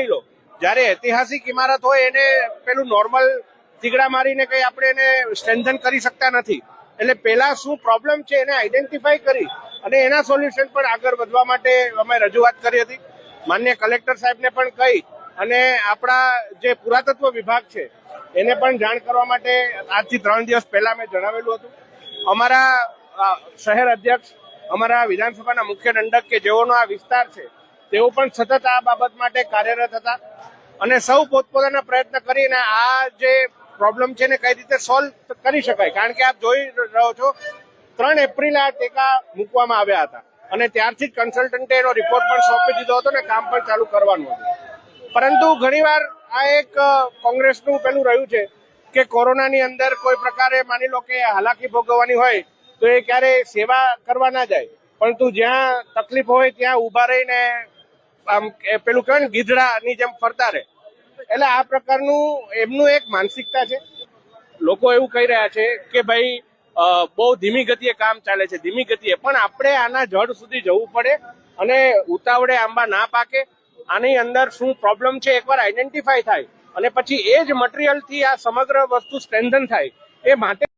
માની લો જ્યારે ઐતિહાસિક ઇમારત હોય એને પેલું નોર્મલ તીગડા મારીને કઈ આપણે એને સ્ટ્રેન્થન કરી શકતા નથી. એટલે પેલા શું પ્રોબ્લેમ છે એને આઈડેન્ટિફાઈ કરી અને એના સોલ્યુશન પર આગળ વધવા માટે અમે રજૂઆત કરી હતી. માન્ય કલેક્ટર સાહેબને પણ કહી અને આપણા જે પુરાતત્વ વિભાગ છે એને પણ જાણ કરવા માટે આજથી 3 દિવસ પહેલા મેં જણાવેલું હતું. અમારા શહેર અધ્યક્ષ, અમારા વિધાનસભાના મુખ્ય દંડક કે જેઓનો આ વિસ્તાર છે તેઓ પણ સતત આ બાબત માટે કાર્યરત હતા અને સૌ પોતપોતાના પ્રયત્ન કરીને આ જે પ્રોબ્લેમ છે ને કઈ રીતે સોલ્વ કરી શકાય. કારણ કે આપ જોઈ રહ્યો છો 3 એપ્રિલે આ ટેકા મૂકવામાં આવ્યા હતા અને ત્યારથી જ કન્સલ્ટન્ટે એનો રિપોર્ટ પણ સોંપી દીધો હતો ને કામ પણ ચાલુ કરવાનું હતું. પરંતુ ઘણીવાર આ એક કોંગ્રેસનું પેલું રહ્યું છે કે કોરોનાની અંદર કોઈ પ્રકારે માની લો કે હાલાકી ભોગવવાની હોય તો એ ક્યારે સેવા કરવા ના જાય, પરંતુ જ્યાં તકલીફ હોય ત્યાં ઉભા રહીને આમ પેલું કહેવાય ને ગીધડાની જેમ ફરતા રહે. એટલે આ પ્રકારનું એમનું એક માનસિકતા છે. લોકો એવું કહી રહ્યા છે કે ભાઈ બહુ ધીમી ગતિએ કામ ચાલે છે, ધીમી ગતિએ, પણ આપણે આના જડ સુધી જવું પડે અને ઉતાવળે આંબા ના પાકે. આની અંદર શું પ્રોબ્લેમ છે એકવાર આઈડેન્ટિફાઈ થાય અને પછી એ જ મટીરિયલથી આ સમગ્ર વસ્તુ સ્ટ્રેન્થન થાય એ માટે